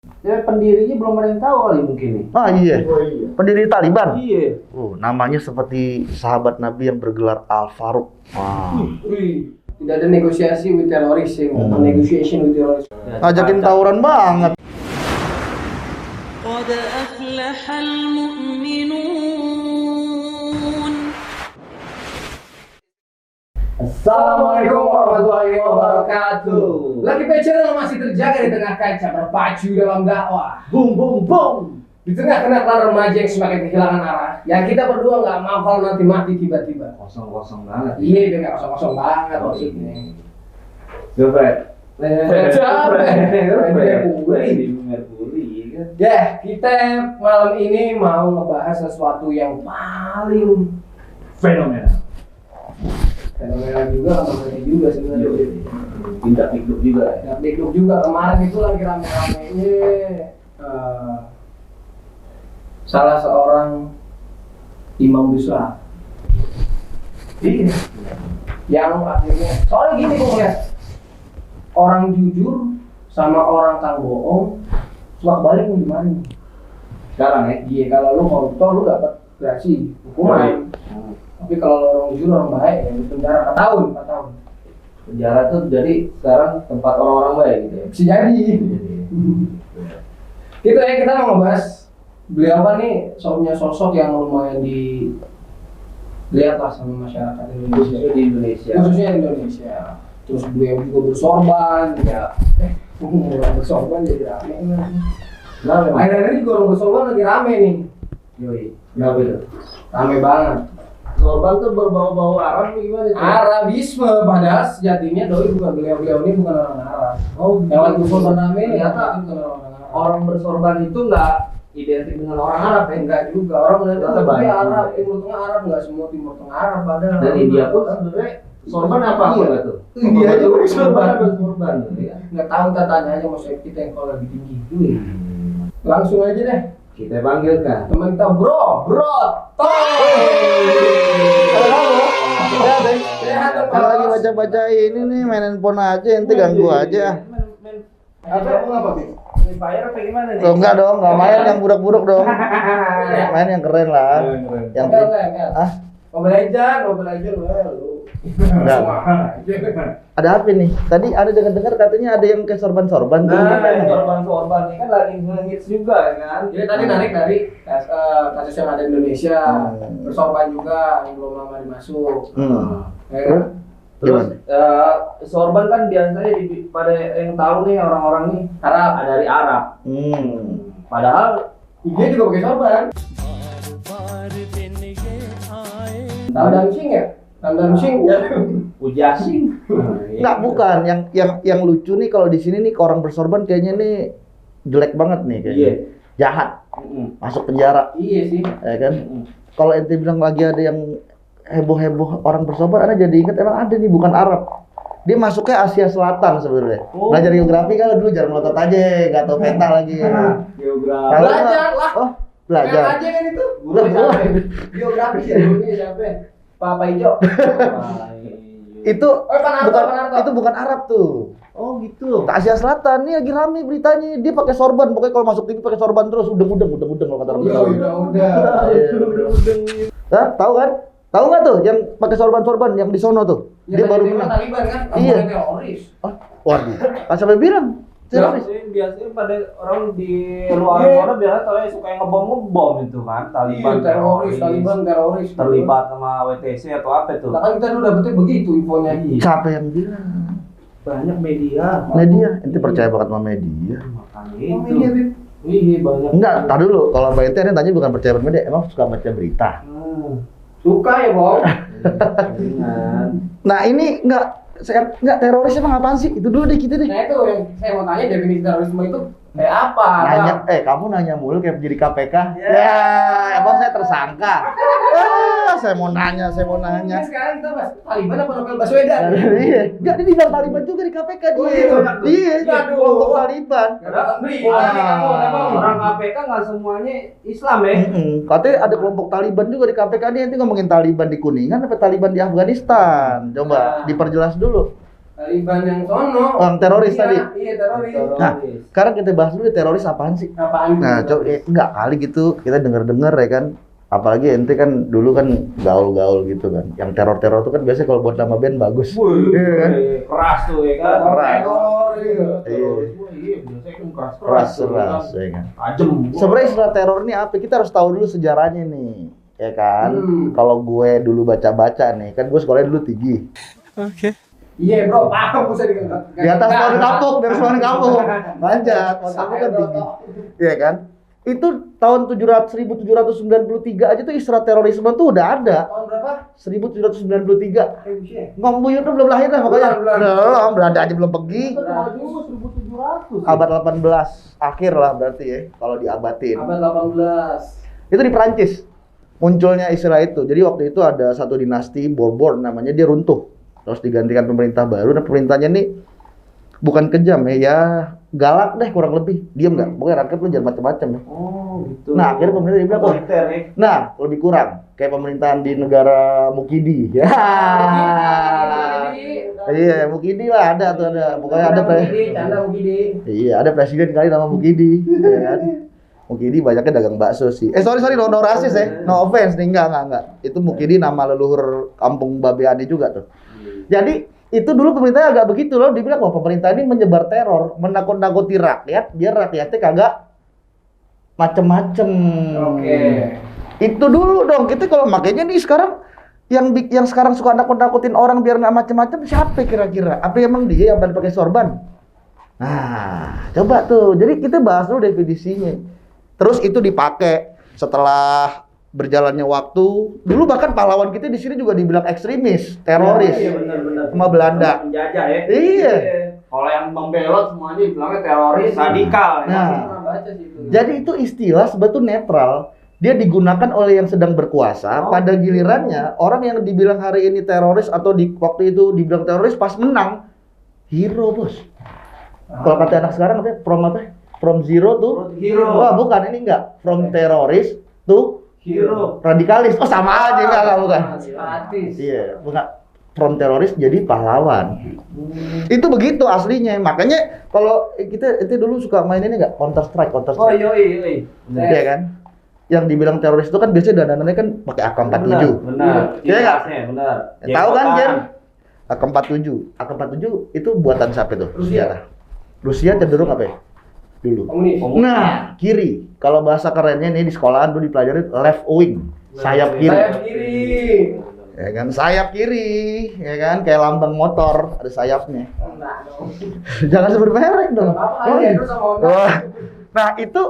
Ya pendirinya belum ada yang tahu kali mungkin nih. Ah iya. Oh iya. Pendiri Taliban. Iya. Namanya seperti sahabat Nabi yang bergelar Al-Faruq. Wah. Wih, tidak ada negosiasi with teroris ya, negotiation with teroris. Ngajakin tawuran banget. قد أفلح المؤمنون. Assalamualaikum warahmatullahi wabarakatuh. Lagi Channel masih terjaga di tengah kaca berpacu dalam dakwah. Boom boom boom. Di tengah kenakalan remaja yang semakin kehilangan arah, yang kita berdua nggak mau kalau nanti mati tiba-tiba. Kosong banget. Iya, biar nggak kosong-kosong banget maksudnya. Gopret. Merkuri. Ya, kita malam ini mau ngebahas sesuatu yang paling Fenomenal juga, kabarnya juga sebenarnya. Tidak piknik juga ya. Dikduk juga kemarin itu lagi rame-ramenya salah seorang imam besar. Iya. Yang akhirnya, soalnya gini kok ya, orang jujur sama orang kang bohong suka balik mau gimana? Sekarang ya. Iya, kalau lu koruptor lu dapat gerasi hukuman. Tapi kalau lu orang jujur orang baik ya di penjara 4 tahun. Penjara tuh jadi sekarang tempat orang-orang baik gitu ya. Bisa jadi. Gitu ya, kita mau ngebahas beliau kan nih punya sosok yang lumayan dilihat lah sama masyarakat Indonesia. Khususnya di Indonesia. Khususnya di Indonesia. Terus beliau juga bersorban, ya. Orang bersorban jadi rame. Nah, memang. Akhir-akhir ini juga orang bersorban lagi rame nih. Yoi. Kenapa itu? Rame banget. Sorban tuh berbau-bau Arab gimana? Arabisme, padahal sejatinya doi bukan beliau ini bukan orang Arab. Oh, Yang lagi bersorban rame ternyata bukan orang Arab. orang bersorban itu nggak identik dengan orang Arab ya? Enggak juga, orang melihat Ternyata tapi banyak Arab, juga. Timur Tengah Arab, enggak semua Timur Tengah Arab padahal. Dan India pun sebenarnya sorban apa Iya. enggak tuh? India aja pakai sorban. Sorban gitu ya. Enggak tahu, kita tanya aja mau kita yang kalau lebih tinggi. Langsung aja deh, Kita panggilkan. teman kita bro, Kalau lagi baca-baca ini nih main handphone aja, ente ganggu aja. Apa? Free Fire apa gimana nih? Oh, enggak dong, enggak main yang buruk-buruk dong. Main yang keren lah. Yang Ah, Mobile Legend, lu. enggak. Ada apa nih? Tadi ada dengar katanya ada yang ke sorban-sorban tuh. Nah, sorban ini kan lagi ngehits juga kan? Jadi tadi narik dari kasus yang ada di Indonesia, bersorban juga yang belum lama dimasuk. Ya kan? Terus sorban kan biasanya pada yang tahu nih orang-orang nih Arab. dari Arab. Padahal Dia juga pakai sorban. Tahu dancing ya? Tahu dancing ya? Ujasing. Enggak, bukan. Yang lucu nih kalau di sini nih orang bersorban kayaknya nih jelek banget nih kayaknya. Iya. Jahat. Masuk penjara, Iya sih. ya kan? Kalau ente bilang lagi ada yang heboh-heboh orang bersorban, Anda jadi ingat emang ada nih bukan Arab. Dia masuknya Asia Selatan sebenarnya. Oh. Belajar geografi kan dulu jarang ngotot aja, enggak tahu peta lagi. Geografi. Kalau Belajar enggak- lah. Oh, belajar. Aja kan itu. Lah, gua- Geografi ya, gurunya siapa? Pak Ijo. Itu Panarto, bukan Panarto. itu bukan Arab tuh. Oh gitu. Ke Asia Selatan nih lagi rame beritanya. Dia pakai sorban, pokoknya kalau masuk TV pakai sorban terus udeng kalau kata orang Betawi. Udah. Hah, tahu kan? Tahu nggak tuh yang pakai sorban yang di sono tuh? Ya, Dia baru tadi menang. Taliban kan, Iya. kamu teroris. Oh, waduh. Pas sampai bilang teroris. Biasanya pada orang di luar sana biasanya tahu suka yang ngebom itu kan, Taliban. Iya, Taliban teroris. Terlibat sama WTC atau apa itu? Nah, kan kita dulu dapetnya begitu infonya. Siapa yang bilang? Banyak media. Media. Ente percaya banget sama media? Makanya Oh, itu. media, Bib. Iya banyak. Enggak, tar dulu. Kalau Pak Ente ini tanya bukan percaya sama media, emang suka baca berita. Suka ya, Bang. Dengan Nah, ini enggak teroris emang apaan sih? Itu dulu deh kita deh. Nah itu yang saya mau tanya, definisi terorisme itu kayak apa? Nanya, Bang? kamu nanya mulu kayak jadi KPK? Ya, emang saya tersangka. Saya mau nanya. Nah, sekarang kita bahas Taliban apa Novel Baswedan? Iya, enggak dia bilang Taliban juga di KPK dia. Oh, gitu. Iya, Aduh. kelompok Taliban. orang KPK nggak semuanya Islam ya. Katanya ada kelompok Taliban juga di KPK nih. Nanti ngomongin Taliban di Kuningan apa Taliban di Afghanistan? Coba diperjelas dulu. Taliban yang sono. Orang teroris Iya, tadi. Iya, teroris. Nah, sekarang kita bahas dulu teroris apaan sih? Apaan? Nah, coba enggak kali gitu kita denger-denger ya kan. Apalagi ente kan dulu kan gaul-gaul gitu kan. Yang teror-teror itu kan biasanya kalau buat nama band bagus. Wih, Iya kan? keras tuh ya kan. Keras. Teror, iya. Iya, biasanya kan Keras ya kan. Tajem. Sebenarnya istilah teror ini apa? Kita harus tahu dulu sejarahnya nih. Ya kan? Kalau gue dulu baca-baca nih, kan gue sekolahnya dulu tinggi. Iya, bro, paham bisa Di atas pohon kapuk, dari pohon kapuk. Manjat, pohon kapuk kan tinggi. Iya kan? Itu tahun 1793 aja tuh istilah terorisme tuh udah ada. Tahun berapa? 1793. Buset. Ngomong Buyut tuh belum lahir lah pokoknya. Belum. Belanda aja belum pergi. Maju 1700. Abad 18 akhir lah berarti ya kalau diabatin. Abad 18. Itu di Perancis munculnya istilah itu. Jadi waktu itu ada satu dinasti Bourbon namanya, dia runtuh. Terus digantikan pemerintah baru. Nah pemerintahnya nih bukan kejam ya galak deh kurang lebih. Diam nggak? Pokoknya rakyat lu jangan macam-macam ya. Oh, gitu. Nah akhirnya pemerintah dia bilang, "Oh, Otoriter ya. nah lebih kurang kayak pemerintahan di negara Mukidi." Ya. Iya, Mukidi lah ada tuh ada. Pokoknya ada Canda Mukidi. Iya, ada presiden kali nama Mukidi, ya kan? Mukidi banyaknya dagang bakso sih. Sorry, no rasis ya. No offense nih, enggak. Itu Mukidi nama leluhur kampung Babeani juga tuh. Jadi, itu dulu pemerintahnya agak begitu loh, dibilang wah pemerintah ini menyebar teror, menakut-nakuti rakyat, biar rakyatnya kagak macem-macem. Oke. Itu dulu dong, kita kalau makanya nih sekarang yang sekarang suka nakut-nakutin orang biar nggak macem-macem siapa kira-kira? Apa emang dia yang pakai sorban? Nah, coba tuh. Jadi kita bahas dulu definisinya. Terus itu dipakai setelah berjalannya waktu. Dulu bahkan pahlawan kita di sini juga dibilang ekstremis, teroris. Iya, benar-benar. Sama Belanda. Penjajah ya. Iya. Kalau yang membelot semuanya dibilangnya teroris, radikal. Nah. Ya. Pernah baca sih itu. Jadi itu istilah sebetulnya netral. Dia digunakan oleh yang sedang berkuasa. Pada gilirannya orang yang dibilang hari ini teroris atau di waktu itu dibilang teroris pas menang hero bos. Kalau kata anak sekarang apa? From zero to Hero. Wah bukan, ini enggak. From teroris to Hero. radikalis. Oh sama aja enggak bukan. Simpatis. Iya, bukan. From teroris jadi pahlawan. Itu begitu aslinya. Makanya kalau kita itu dulu suka main ini enggak? Counter Strike. Oh yoi. Iya kan? Yang dibilang teroris itu kan biasanya dandanannya kan pakai AK-47. Benar. Iya nggak? Benar. Tahu kan, Jen? AK-47. AK-47 itu buatan siapa itu? Rusia. Rusia cenderung apa ya? Dulu. Komunis. Nah, kiri. Kalau bahasa kerennya nih di sekolahan dulu dipelajari left wing, sayap kiri. Sayap kiri. Ya kan, sayap kiri, ya kan, kayak lambang motor ada sayapnya. Enggak dong. Jangan sebut merek dong. Apa aja itu sama Honda. Wah. Nah, itu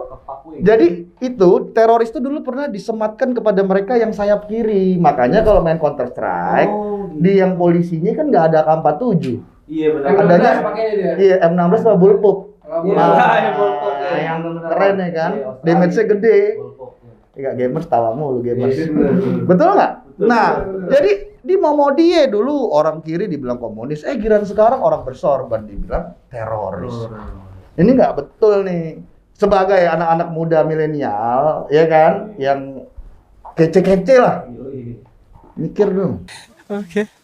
jadi itu teroris itu dulu pernah disematkan kepada mereka yang sayap kiri. Makanya kalau main Counter Strike, di yang polisinya kan nggak ada AK-47. Iya benar. Adanya pakainya dia. iya M16 sama bullpup. Iya, Nah, bullpup. yang keren ya kan, damage-nya gede. Enggak gamers tawamu lu gamers. Betul nggak? Nah, jadi di mau dia dulu orang kiri dibilang komunis, giliran sekarang orang bersorban dibilang teroris. Ini nggak betul nih. Sebagai anak-anak muda milenial, ya kan, yang kece-kece lah, mikir dong.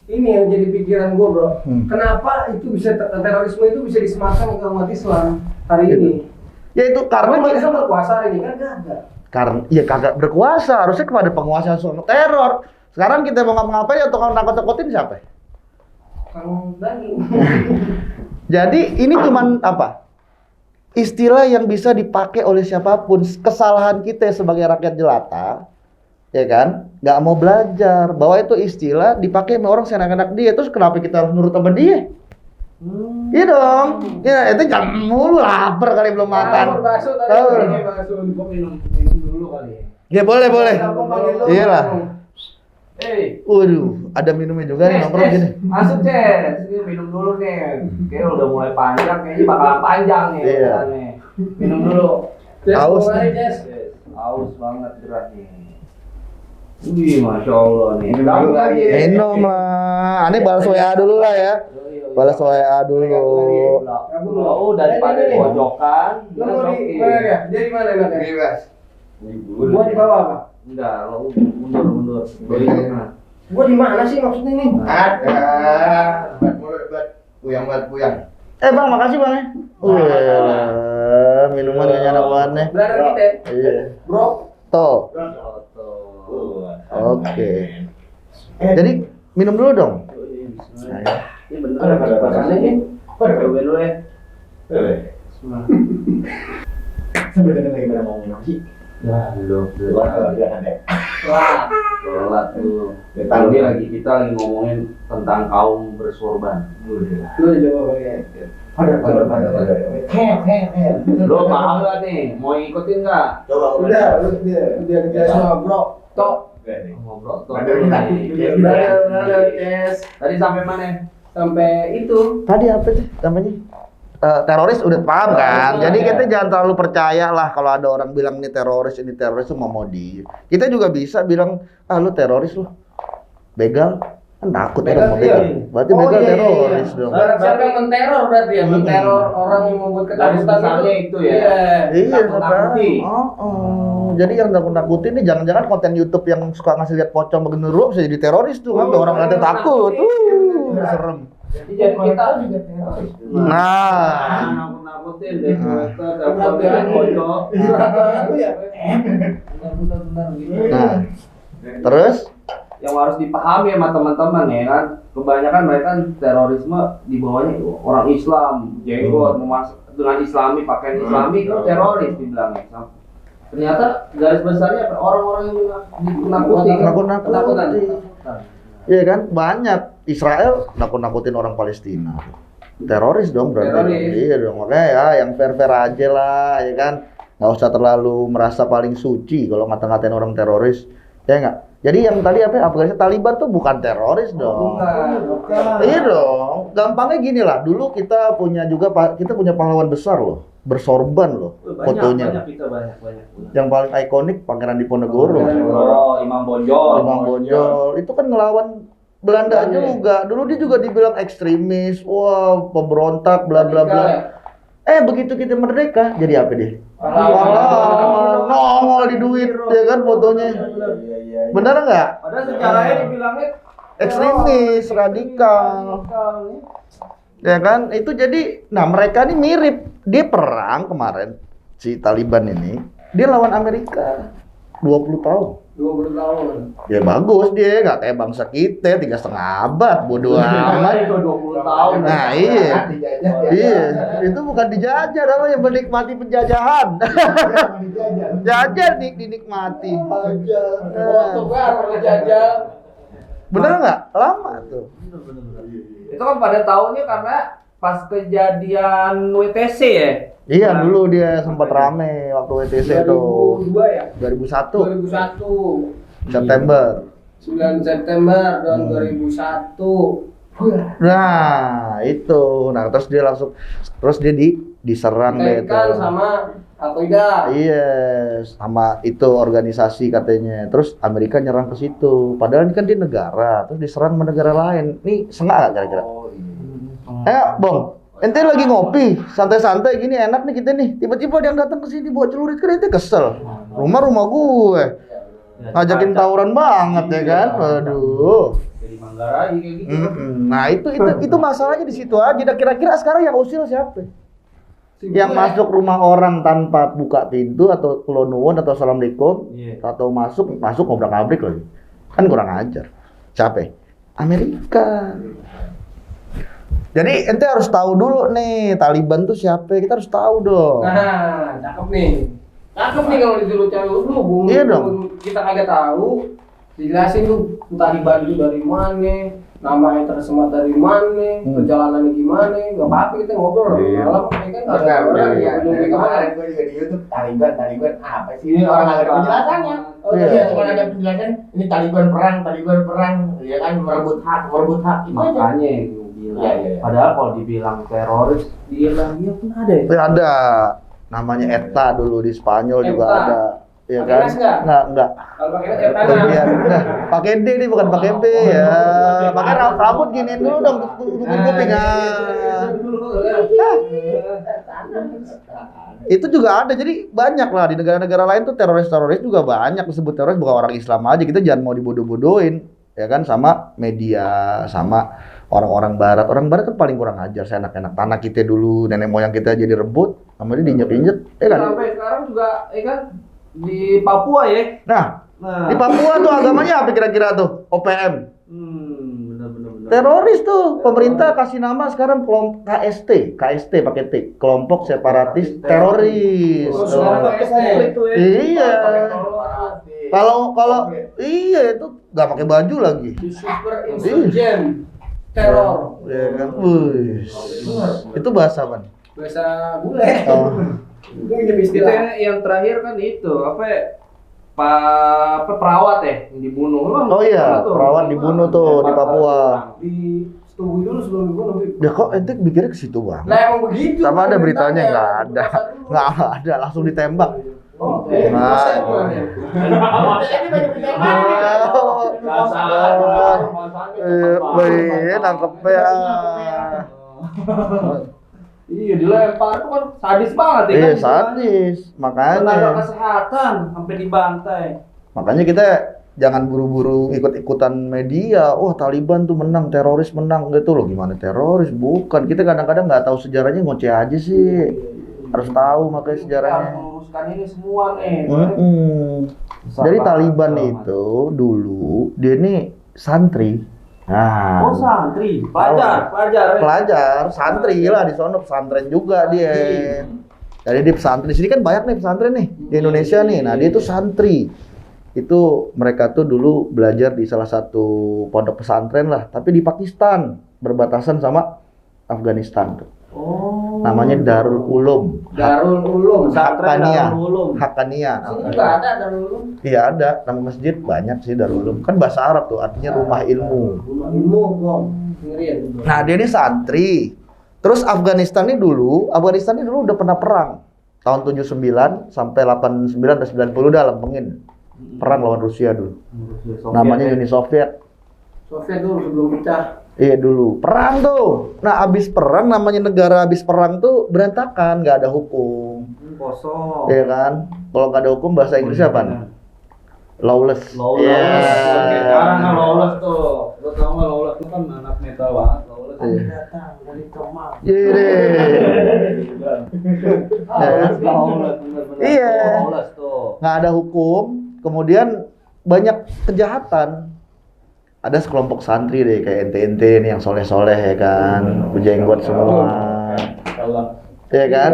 Ini yang jadi pikiran gue bro. Hmm. Kenapa itu bisa terorisme itu bisa disematkan ke umat Islam hari Gitu. ini? Ya itu Karena karena umat Islam berkuasa hari ini kan kagak. karena ya kagak berkuasa, harusnya kepada penguasa soal teror. Sekarang kita mau ngapa-ngapain atau nakut-nakutin siapa? Kang Dani. Jadi ini cuman apa? Istilah yang bisa dipakai oleh siapapun. Kesalahan kita sebagai rakyat jelata, ya kan, nggak mau belajar bahwa itu istilah dipakai sama orang seenak-enak dia. Terus kenapa kita harus nurut sama dia? Iya dong. Ya itu jam mulu lapar kali belum makan. Bakso tadi. Tahu. Bakso. Gue minum dulu kali ya. Ya boleh. Kampung panggil lu. Iyalah. Waduh, Waduh, ada minumnya juga nih nongkrong gini. Masuk Ces, ini minum dulu nih. Kayaknya udah mulai panjang, kayaknya bakalan panjang nih. Iya. urusannya. Minum dulu. Haus Jess, nih. Jess. Haus banget berat nih. Wih, masya Allah nih. Minum lagi. Minum lah. Aneh balas WA dulu lah ya. Balas WA dulu. Oh, daripada di pojokan. Lu mau di mana ya? Dia di mana enaknya? Bebas. Gua di bawah apa? Enggak, lo mundur. Gua di tengah. Gua di mana sih maksudnya nih? Ada. Buat mulut buat Puyang buat puyang. Bang, makasih bang ya. Minuman kayaknya enak banget nih. Brother kita. Iya. Bro. Toh. Oke. Jadi minum dulu dong. Ini bener makannya nih. Coba dulu ya. Sebenarnya lagi pada mau minum sih. Ya, belum. Wah, jangan deh. Wah. Sholat tuh. Betul. Ini lagi kita lagi ngomongin tentang kaum bersorban. Lu coba pakai. Lo paham gak nih? Mau ikutin nggak? Coba Udah kita semua bro. Tok. Ngobrol tuh. Brother, yes. Tadi sampai mana? Sampai itu. Tadi apa sih namanya? Teroris udah paham kan? Jadi kita jangan terlalu percaya lah kalau ada orang bilang ini teroris itu mau di. Kita juga bisa bilang, lu teroris lu. Begal. Kan takut Begal, orang mau begal. iya. Berarti begal teroris dong. Siapa yang menteror berarti ya? Menteror orang yang membuat ketakutan Misalnya itu ya. Iya, Takut-takuti. Jadi yang nakut-nakutin nih jangan-jangan konten YouTube yang suka ngasih lihat pocong begenderuwo bisa jadi teroris tuh, kan orang nanti takut. Serem. Jadi kita juga teroris. Nah, Nakut-nakutin deh. Telepon pojok. nah. Terus Yang harus dipahami sama teman-teman ya kan, kebanyakan mereka kan terorisme di bawahnya orang Islam, jenggot, dengan Islami, pakaian Islami itu teroris dibilangnya. Ternyata garis besarnya apa? Orang-orang yang dinakuti, nakut-nakutin. Iya kan, banyak Israel nakut-nakutin orang Palestina. Teroris dong berarti. Teroris. Iya dong, makanya ya yang fair-fair aja lah, ya kan. Nggak usah terlalu merasa paling suci kalau ngata-ngatain orang teroris, ya nggak? Jadi yang tadi Afghanistan Taliban tuh bukan teroris dong. Bukan. Iya dong. Gampangnya gini lah. Dulu kita punya pahlawan besar loh, bersorban loh fotonya. Banyak. Yang paling ikonik Pangeran Diponegoro. Oh, Imam Bonjol. Imam Bonjol itu kan ngelawan Belanda juga. Dulu dia juga dibilang ekstremis, wah pemberontak, bla bla bla. Begitu kita merdeka, jadi apa deh? Pahlawan, nongol di duit, ya kan fotonya. Bener nggak? Padahal sejarahnya dibilangnya Ekstremis, radikal. Ya kan? Itu jadi, nah mereka ini mirip. Dia perang kemarin, si Taliban ini, dia lawan Amerika 20 tahun. 20 tahun. Ya bagus dia, nggak kayak bangsa kita 3,5 abad, bodoh amat. 20 tahun. Nah iya, iya, itu bukan dijajah namanya, menikmati penjajahan. Jajah dinikmati. Waktu baru jajal. Bener nggak? Lama tuh. Itu kan pada tahunnya karena pas kejadian WTC ya. Iya, dulu dia sempat rame waktu WTC tuh. 2002 ya? 2001 2001. September. 9 September tahun 2001. Nah, itu. Nah, terus dia diserang deh Dikaitkan tuh. sama Al-Qaeda. Iya, sama itu organisasi katanya. Terus Amerika nyerang ke situ. Padahal ini kan dia negara, terus diserang sama negara lain. Nih sengaja kira-kira. Bong, ente lagi ngopi, santai-santai gini enak nih kita nih. Tiba-tiba dia yang datang ke sini bawa celurit, kan ente kesel. Rumah gue. Ngajakin tawuran banget ya kan? Aduh. Jadi Manggarai kayak gitu. Nah, itu masalahnya di situ aja. Dan kira-kira sekarang yang usil siapa? Yang masuk rumah orang tanpa buka pintu atau kulonuwun atau assalamualaikum atau masuk ngobrak-ngabrik lagi. Kan kurang ajar. Siapa? Amerika. Jadi ente harus tahu dulu nih Taliban tuh siapa, kita harus tahu dong. Nah, cakep nih. Cakep nih kalau disuruh cari dulu, Iya dong. Kita kagak tahu. Dijelasin tuh Taliban itu dari mana, namanya tersemat dari mana, perjalanannya gimana. Enggak apa-apa kita ngobrol. Iya. Malam ini kan ada Kemarin gue juga di YouTube Taliban apa sih? Ini orang nggak ada penjelasannya. Oh iya, cuma ada penjelasan. Ini Taliban perang, ya kan merebut hak itu aja. Makanya gue bilang. Iya. Padahal kalau dibilang teroris di Irlandia pun ada ya. Ada namanya ETA dulu di Spanyol juga ETA. ada. Iya Pakai kan? S nggak? Enggak. Kalau pakai net tanah. Iya, enggak. Pakai D nih bukan pakai B ya. Pakai rambut giniin dulu dong kuping. Itu juga ada. Jadi banyak lah di negara-negara lain tuh teroris juga banyak disebut teroris, bukan orang Islam aja. Kita jangan mau dibodoh-bodohin ya kan sama media, sama orang Barat kan paling kurang ajar, seenak-enak tanah kita dulu, nenek moyang kita jadi rebut, sama dia diinjek-injek, ya kan? Sampai sekarang juga, kan di Papua ya. Nah, di Papua tuh agamanya apa kira-kira tuh? OPM. Benar. Teroris tuh, pemerintah kasih nama sekarang kelompok KST pakai T, kelompok separatis teroris. Oh, sekarang pakai konflik tuh ya. Iya. Kalau iya itu nggak pakai baju lagi. Super insurgent teror. Ya kan, wih. Itu bahasa apa? Bahasa bule. Oh. Itu minjem Itu istilah. yang terakhir kan itu apa ya? Pak perawat ya yang dibunuh. Oh iya, perawat dibunuh tuh di Papua. Di setubui dulu sebelum dibunuh. Ya kok ente mikirnya ke situ bang? Lah emang begitu. Sama ada beritanya pemerintahnya. nggak ada, langsung ditembak. Oh, Nah. Jadi banyak Nangkep ya. Iya dilempar itu kan sadis banget ya Iya kan. sadis, Tenaga makanya kesehatan sampai dibantai. kita jangan buru-buru ikut-ikutan media. Oh Taliban tuh menang, teroris menang gitu loh. Gimana teroris? Bukan. Kita kadang-kadang nggak tahu sejarahnya, ngoceh aja sih. Harus tahu makanya sejarahnya. Meluruskan ini semua nih. Jadi Taliban itu dulu dia ini santri. Nah, Oh santri, pelajar, santri lah di sono, pesantren juga dia. Jadi di pesantren di sini kan banyak nih pesantren nih di Indonesia nih. Nah dia itu santri. Itu mereka tuh dulu belajar di salah satu pondok pesantren lah, tapi di Pakistan berbatasan sama Afghanistan tuh. Oh. Namanya Darul Ulum. Darul Ulum. Haqqaniyah. Darul Ulum. Haqqaniyah. Sini juga ada Darul Ulum. Iya ada, nama masjid banyak sih Darul Ulum. Kan bahasa Arab tuh, artinya rumah ilmu. Ilmu, Bang. Dengerin. Nah dia ini santri. Terus Afghanistan ini dulu udah pernah perang. Tahun 79 sampai 89 dan 90 dah lempengin. Perang lawan Rusia dulu. Namanya Uni Soviet. Soviet dulu sebelum pecah. Iya dulu, perang tuh. Nah abis perang, namanya negara abis perang tuh berantakan, nggak ada hukum. Kosong. Iya kan? Kalau nggak ada hukum bahasa Inggrisnya apa? Lawless. Lawless. Iya. Sekarang kan lawless tuh. Lo tau nggak lawless itu kan anak metal banget lawless. Iya. Datang dari Kemang. Iya deh. Lawless bener-bener. Iya. Lawless tuh. Nggak ada hukum, kemudian banyak kejahatan. Ada sekelompok santri deh kayak ente-ente nih yang soleh-soleh ya kan, berjenggot semua, ya kan?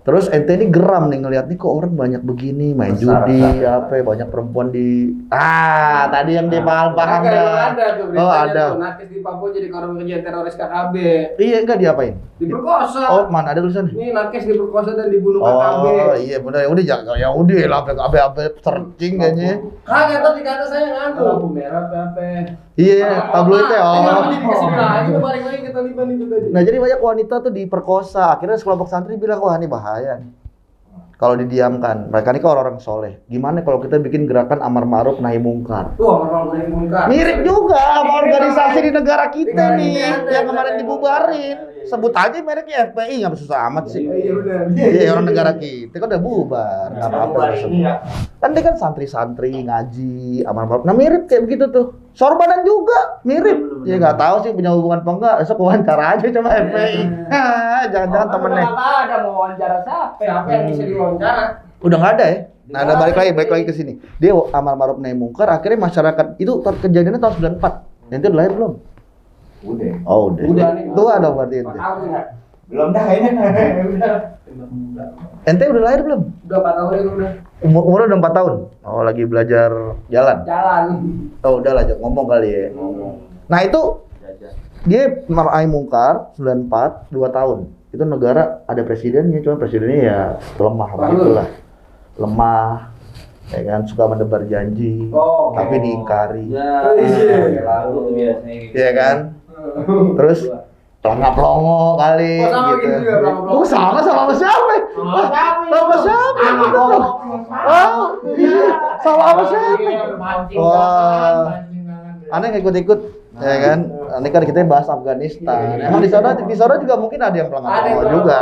Terus ente ini geram nih ngeliat nih kok orang banyak begini, main judi, apa ya, banyak perempuan di tadi yang dia paham Kagak, dah. ada tuh Oh beritanya ada. tuh. Nakes di Papua jadi korban kejahatan teroris KKB. Iya enggak diapain? Diperkosa. Oh mana ada tulisan? Ini nakes diperkosa dan dibunuh KKB. Oh iya benar, udah jangan ya udah lah apa searching kayaknya. Kagak tadi kata saya nganu. Lampu merah apa? Iya, tabloidnya Ini apa oh. jadi kasih lagi tuh balik lagi ke Taliban itu tadi. Nah jadi banyak wanita tuh diperkosa. Akhirnya sekelompok santri bilang wah ini bahaya nih. Kalau didiamkan, mereka ini kan orang-orang soleh. Gimana kalau kita bikin gerakan amar ma'ruf nahi mungkar? Tuh orang nahi mungkar. Mirip juga sama organisasi di negara kita Negara nih kita ada, yang kemarin ada. dibubarin. Sebut aja mereknya FPI, nggak susah amat sih. Iya benar. Iya orang negara kita kan udah bubar, nggak apa-apa. Bubar disebut. ini ya. Kan dia kan santri-santri ngaji amar ma'ruf. Nah mirip kayak begitu tuh. Sorbanan juga mirip. Ya nggak tahu sih punya hubungan apa enggak. Besok wawancara aja sama FPI. Jangan-jangan temennya. Ada mau wawancara siapa? Siapa yang bisa diwawancara? Udah nggak ada ya? Nah, ada balik lagi ke sini. Dia amar ma'ruf nahi mungkar, akhirnya masyarakat itu kejadiannya tahun 94. Ente udah lahir belum? Udah. Oh, udah. Udah nih. Tua dong berarti ente. Tahu nggak? Belum dah kayaknya. Udah. Ente udah lahir belum? Udah 4 tahun itu udah Umurnya udah 4 tahun. Oh, lagi belajar jalan. jalan. Oh, udah lah, ngomong kali ya. Nah, itu dia amar nahi mungkar 94, 2 tahun. Itu negara ada presidennya, cuma presidennya ya lemah begitulah. Lemah. Ya kan suka mendebar janji, Oh. tapi diingkari. Ya, Iya. lalu biasanya. Iya kan? Terus pelongo kali Oh, sama gitu juga, pelongo-pelongo. Oh, sama siapa? Sama siapa? Oh, iya. Sama siapa? Wah. Aneh nggak ikut-ikut, ya kan? Ini kan kita bahas Afghanistan. Emang di sana juga mungkin ada yang Ada pelongo yang juga.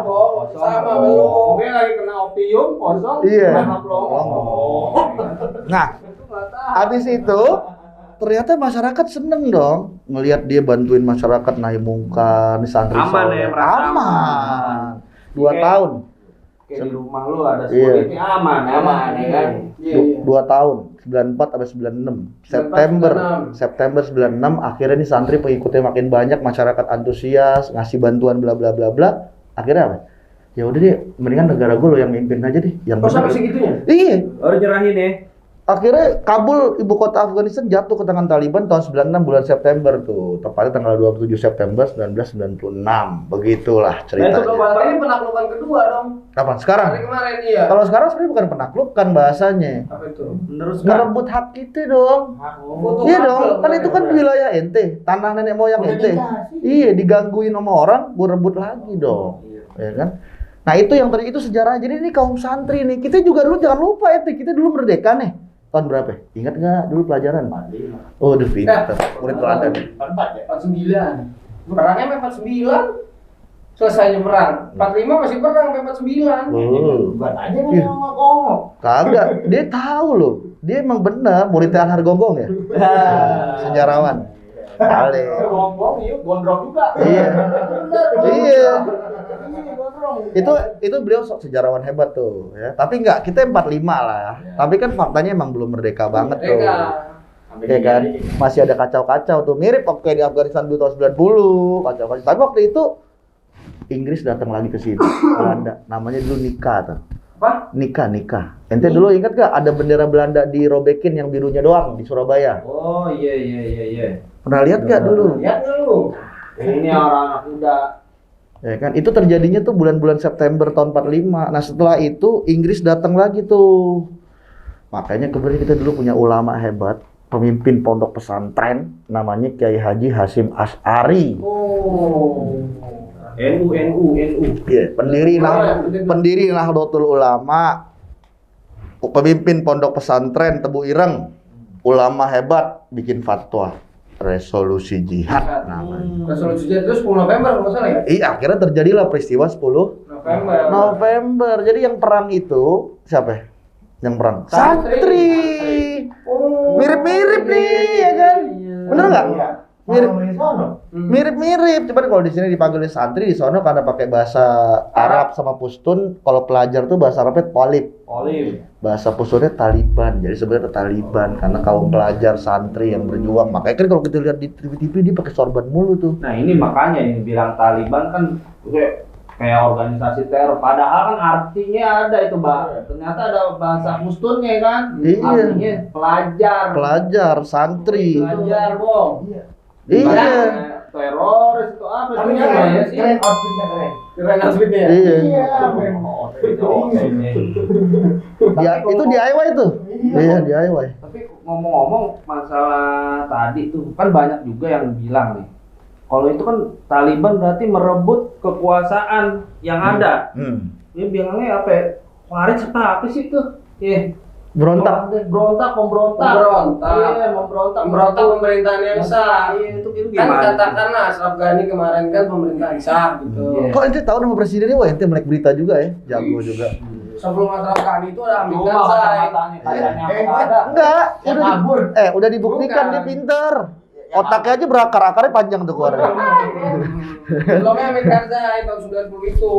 pelongo, sama belum. Dia lagi kena opium, kosong. Iya. Sama pelongo. Nah, habis itu ternyata masyarakat seneng dong ngelihat dia bantuin masyarakat naik mungkar, di santri Aman soleh. ya, merasa Aman. 2 Kayak- tahun. Kayak di rumah lu ada Iya. security aman ya kan. Iya. 2 tahun, 94 sampai 96. September 96 akhirnya nih santri pengikutnya makin banyak, masyarakat antusias, ngasih bantuan bla bla bla bla. Akhirnya apa? Ya udah deh, mendingan negara gue lo yang mimpin aja deh, yang Kok sampai bener. segitunya? Iya. Baru nyerahin ya. Akhirnya Kabul, ibu kota Afghanistan, jatuh ke tangan Taliban tahun 96 bulan September tuh. Tepatnya tanggal 27 September 1996. Begitulah Nah, itu ceritanya. Berarti penaklukan kedua dong. Kapan? Sekarang? Hari kemarin iya. Kalau sekarang sebenarnya bukan penaklukan bahasanya. Apa itu? meneruskan. Ngerebut hak kita dong. Foto Iya kabel, dong, kan itu kan kemarin. wilayah ente, tanah nenek moyang Udah ente. dikasih. Iya, digangguin sama orang, gue rebut lagi dong. Ya kan? Nah, itu yang tadi itu sejarah. Jadi ini kaum santri nih. Kita juga dulu jangan lupa ente, kita dulu merdeka nih. Tahun berapa? Ingat nggak dulu pelajaran? Oh, udah pinter. Murid Belanda nih. 49. Perangnya sampai 49. Selesainya perang. 45 masih perang sampai 49. Oh. Buat aja Iya. nih sama kongok. Kagak, dia tahu loh. Dia emang benar murid Anhar Gonggong ya. Sejarawan. Ale. Kongok, iya, gondrong juga. Iya. Iya. Iya, gondrong. Itu beliau sejarawan hebat tuh ya. Tapi enggak, kita 45 lah. Tapi kan faktanya emang belum merdeka banget tuh. Ya kan? Masih ada kacau-kacau tuh. Mirip kayak di Afghanistan dulu tahun 90, kacau-kacau. Tapi waktu itu Inggris datang lagi ke sini, Belanda. Namanya dulu nikah tuh. Apa? Nikah. Ente dulu ingat gak ada bendera Belanda dirobekin yang birunya doang di Surabaya? Oh iya. Pernah lihat gak dulu? Lihat nggak lu? Ini orang anak muda. Ya kan, itu terjadinya tuh bulan-bulan September tahun 45. Nah, setelah itu Inggris datang lagi tuh. Makanya kemudian kita dulu punya ulama hebat, pemimpin pondok pesantren, namanya Kiai Haji Hasyim Asy'ari. Oh. NU. Iya, pendiri Nahdlatul Ulama, pemimpin pondok pesantren Tebu Ireng, ulama hebat, bikin fatwa resolusi jihad namanya. Resolusinya itu 10 November kalau nggak salah ya? Iya, akhirnya terjadilah peristiwa 10 November. Jadi yang perang itu siapa ya? Yang perang? Santri. Oh. Mirip-mirip nih, ya kan? Bener nggak? Iya. Mirip. Mirip. Sono. Mirip-mirip. Cuman kalau di sini dipanggilnya santri, di sono karena pakai bahasa Arab sama Pushtun. Kalau pelajar tuh bahasa Arabnya Talib. Bahasa Pushtunnya Taliban. Jadi sebenarnya Taliban karena kaum pelajar santri yang berjuang. Makanya kan kalau kita lihat di TV dia pakai sorban mulu tuh. Nah ini makanya ini bilang Taliban kan kayak organisasi teror. Padahal kan artinya ada itu, Mbak. Ternyata ada bahasa Pustunnya kan. Iya. Artinya pelajar. Pelajar, santri. Pelajar, Bong. Iya. Teroris itu apa? Tapi itu keren, namanya sih? keren outfitnya keren. Keren outfitnya ya? Iya. Iya, Itu DIY tuh. Iya, DIY. Tapi ngomong-ngomong masalah tadi tuh kan banyak juga yang bilang nih, kalau itu kan Taliban berarti merebut kekuasaan yang ada. Ini bilangnya apa ya? Waris apa sih tuh? Berontak. Pemberontak. Pemberontak. Iya, memberontak. Pemberontak pemerintahan yang sah. Iya, itu Kan gimana? katakanlah Ashraf Ghani kemarin kan pemerintahan sah gitu. Iya. Kok ente tahu nama presidennya? Wah, ente melek berita juga ya. Jago juga. Sebelum Ashraf Ghani itu ada Hamid Cuma Karzai. kata-katanya kayaknya apa ada. Enggak, Yang udah kabur. udah dibuktikan Bukan. dia pinter. Otaknya aja berakar-akarnya panjang tuh keluarnya. Sebelumnya Hamid Karzai tahun 90 itu.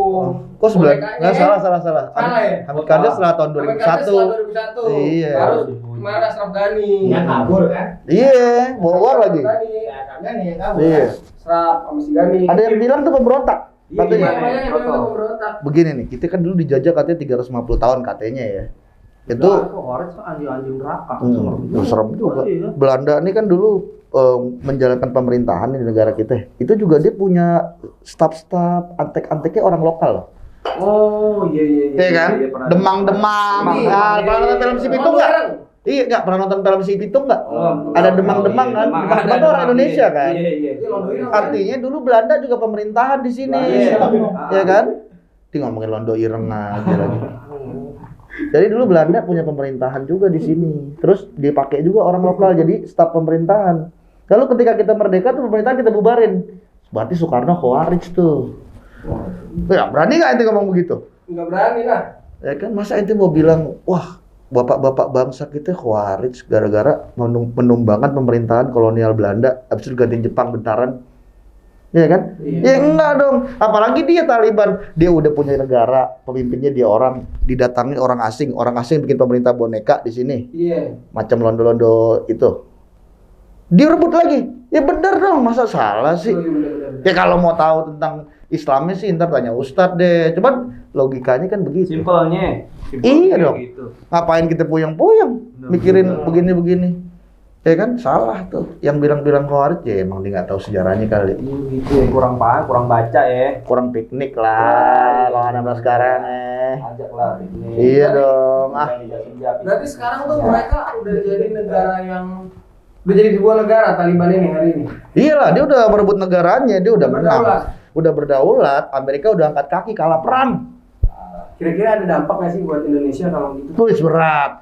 Kok sebelah? Bonekanya Nggak, salah. Salah ya? Hamid Karzai setelah tahun Hamid Karzai 2001. setelah 2001. Iya. Baru kemarin Ashraf Ghani. Yang kabur kan? Iya, bawa uang lagi. Ghani. Ya, kan yang kabur. Iya. Ashraf sama si Ghani. Ada yang bilang tuh pemberontak. Iya, Iya, Katanya. gimana? banyak yang bilang itu pemberontak. Begini nih, kita kan dulu dijajah katanya 350 tahun katanya ya. Itu Waris kan anjing-anjing neraka. serem juga. Iya. Belanda ini kan dulu menjalankan pemerintahan di negara kita. Itu juga dia punya staf-staf antek-anteknya orang lokal loh. Oh iya. Iya kan? pernah. Demang-demang. Ini, Nah, pernah nonton film si Pitung nggak? Iya, nggak pernah nonton film si Pitung nggak? Ada demang-demang kan? Demang-demang tuh orang Indonesia kan? Iya. Artinya dulu Belanda juga pemerintahan di sini. Ya kan? Dia ngomongin Londo Ireng aja lagi. Jadi dulu Belanda punya pemerintahan juga di sini. Terus dipakai juga orang lokal jadi staf pemerintahan. Lalu ketika kita merdeka tuh pemerintahan kita bubarin. Berarti Soekarno Khawarij tuh. Ya berani nggak ente ngomong begitu? Enggak berani lah. Ya kan masa ente mau bilang wah bapak-bapak bangsa kita Khawarij gara-gara menumbangkan pemerintahan kolonial Belanda, habis itu gantiin Jepang bentaran. Iya kan? Iya. Ya enggak dong. Apalagi dia Taliban, dia udah punya negara, pemimpinnya dia orang, didatangi orang asing bikin pemerintah boneka di sini. Iya. Macam londo-londo itu. Dia rebut lagi. Ya bener dong, masa salah sih? Oh, iya, benar-benar. Ya kalau mau tahu tentang Islamnya sih ntar tanya Ustadz deh. Cuman logikanya kan begitu. Simpelnya Iya dong. gitu. Ngapain kita puyeng-puyeng mikirin begini-begini? Ya kan salah tuh. Yang bilang-bilang Khawarij ya emang dia nggak tahu sejarahnya kali. Gitu ya, kurang paham, kurang baca ya. Kurang piknik lah kalau anak sekarang Ajak lah ini. Iya dong. Ah, Berarti sekarang tuh mereka udah jadi negara yang udah jadi sebuah negara Taliban ini hari ini. iyalah dia udah merebut negaranya, dia udah menang. Berdaulat. Udah berdaulat, Amerika udah angkat kaki kalah perang. Kira-kira ada dampak nggak sih buat Indonesia kalau gitu? Wih berat.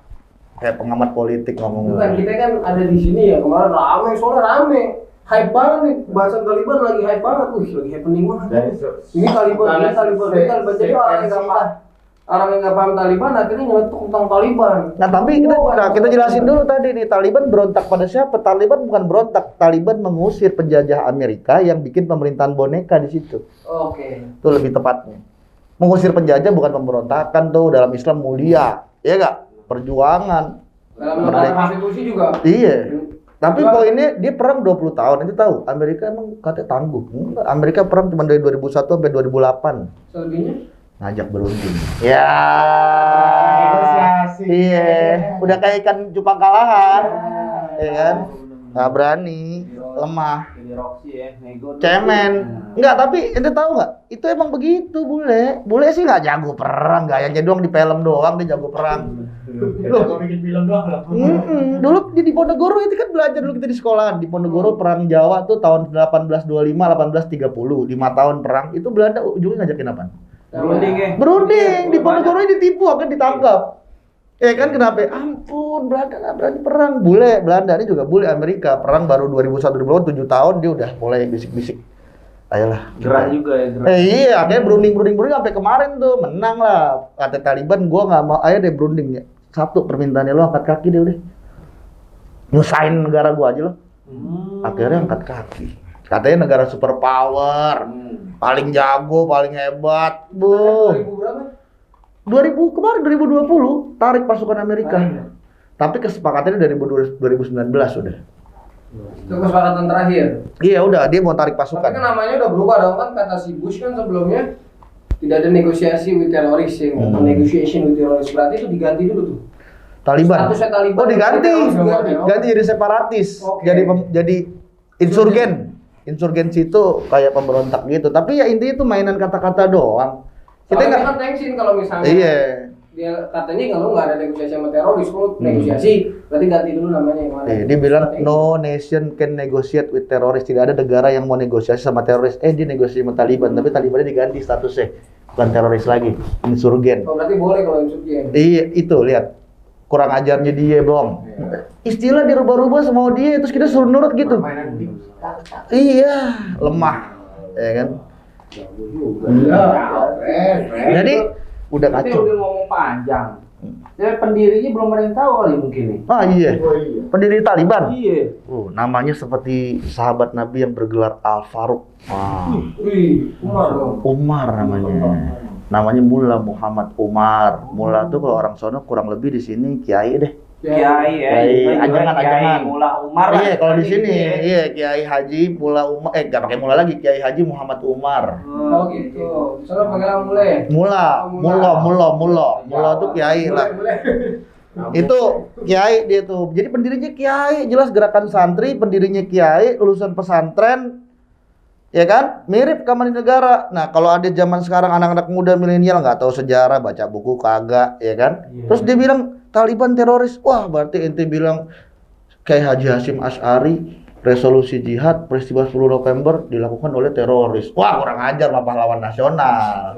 Kayak pengamat politik ngomong. Bukan, kita kan ada di sini ya, kemarin rame, soalnya rame. Hype banget nih, bahasan Taliban lagi hype banget. Lagi happening banget. Ini Taliban. Jadi orang yang nggak paham Taliban akhirnya nyeletuk tentang Taliban. Nah tapi kita jelasin dulu tadi nih, Taliban berontak pada siapa? Taliban bukan berontak, Taliban mengusir penjajah Amerika yang bikin pemerintahan boneka di situ. Oke. Itu lebih tepatnya. Mengusir penjajah bukan pemberontakan tuh, dalam Islam mulia, ya nggak? Perjuangan. Dalam Merdeka. konstitusi juga. Iya. Tapi poinnya dia perang 20 tahun, itu tahu. Amerika emang katanya tangguh. Enggak, Amerika perang cuma dari 2001 sampai 2008. Selebihnya? Ngajak berunding. Ya. Negosiasi. Iya. Udah kayak ikan cupang kalahan. Ya kan? Nggak berani, lemah. Jadi Roxy ya, nego. Cemen. Enggak, tapi ente tahu nggak? Itu emang begitu, bule. Bule sih nggak jago perang, gayanya doang di film doang dia jago perang. Loh, gua bikin film doang lah. Dulu di Ponorogo itu kan belajar dulu kita di sekolah. Di Ponorogo perang Jawa tuh tahun 1825, 1830, 5 tahun perang. Itu Belanda ujungnya ngajakin apa? Berunding ya. Berunding, di Ponorogo ditipu, akan ditangkap. Kan kenapa? Ampun, Belanda nggak berani perang. Bule, Belanda ini juga bule Amerika. Perang baru 2001, 7 tahun dia udah mulai bisik-bisik. Ayolah. Gerah juga ya, gerah. Iya, akhirnya berunding sampai kemarin tuh menang lah. Kata Taliban, gua nggak mau, ayo deh berunding ya. Satu permintaannya lo angkat kaki deh udah. Nyusahin negara gua aja lo. Akhirnya angkat kaki. Katanya negara superpower, paling jago, paling hebat. 2000 berapa? 2000 kemarin 2020 tarik pasukan Amerika. Tapi kesepakatannya dari 2019 sudah. Itu kesepakatan terakhir. Iya udah, dia mau tarik Tapi pasukan. kan namanya udah berubah dong, kan kata si Bush kan sebelumnya tidak ada negosiasi with terrorists ya, atau negotiation with terrorists. Berarti itu diganti dulu tuh. Taliban. Statusnya Taliban. Oh diganti, Diganti. ganti jadi separatis, Oke. jadi insurgen. Insurgensi itu kayak pemberontak gitu. Tapi ya intinya itu mainan kata-kata doang. Kita Soalnya nggak. kan tensin kalau misalnya Iya. dia katanya kalau nggak ada negosiasi sama teroris, kalau negosiasi berarti ganti dulu namanya yang mana? Dia bilang no nation can negotiate with terrorist. Tidak ada negara yang mau negosiasi sama teroris. Dia negosiasi sama Taliban, tapi Talibannya diganti statusnya, bukan teroris lagi, insurgen. Oh, berarti boleh kalau insurgen. Iya, itu lihat. Kurang ajarnya dia, Bang. Istilah dirubah-rubah sama dia, terus kita suruh nurut gitu. Mainan dikta. Iya, lemah. Ya kan? Keren. Jadi udah Tapi kacau. udah ngomong panjang. Ya pendirinya belum ada yang tahu kali mungkin nih. Ah iya. Oh iya. Pendiri Taliban. Iya. Namanya seperti sahabat Nabi yang bergelar Al Faruq. Wih, Umar dong. Umar namanya. Namanya Mullah Muhammad Umar. Mullah tuh kalau orang sono kurang lebih di sini kiai deh. Kiai ya. Kiai, ajangan. Kiai Mullah Umar lah. Iya, kalau di Gitu sini ya. iya Kiai Haji Mullah Umar. Nggak pakai Mullah lagi, Kiai Haji Muhammad Umar. Oh gitu. Soalnya panggilan mulai. Mullah tuh kiai lah. Itu kiai dia tuh. Jadi pendirinya kiai, jelas gerakan santri, pendirinya kiai, lulusan pesantren. Ya kan? Mirip Kamani Negara. Nah, kalau ada zaman sekarang anak-anak muda milenial nggak tahu sejarah, baca buku kagak, ya kan? Terus dia bilang Taliban teroris. Wah, berarti ente bilang kayak Haji Hasyim Asy'ari, resolusi jihad peristiwa 10 November dilakukan oleh teroris. Wah, kurang ajar sama pahlawan nasional.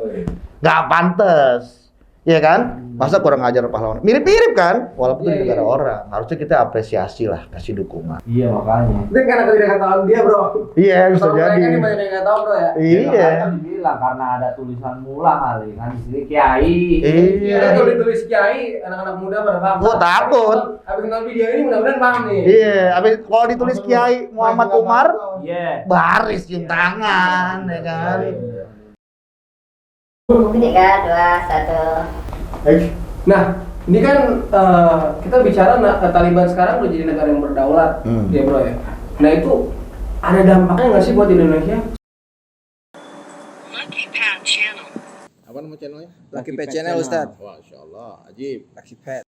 Nggak pantes. Iya kan? Masa kurang ajar pahlawan? Mirip-mirip kan? Walaupun Iya, itu negara iya. orang. Harusnya kita apresiasi lah, kasih dukungan. Iya makanya. Itu karena ketidaktahuan dia, Bro. Iya, bisa Kalau jadi. mereka ini banyak yang nggak tahu, Bro ya. Iya. Kan dibilang karena ada tulisan mula kali kan di sini kiai. Iya. Iya, kalau ditulis kiai, anak-anak muda pada paham. Gua takut. Habis nonton video ini mudah-mudahan paham nih. Iya, habis kalau ditulis Kiai Muhammad Umar, Iya. baris cium tangan, ya kan? Tiga, dua, satu. Nah, ini kan kita bicara Taliban sekarang udah jadi negara yang berdaulat, ya bro ya. Nah itu ada dampaknya nggak sih buat Indonesia? Apa nama channelnya? Lucky Pet Channel Ustaz. Masya Allah, ajib. Lucky Pet.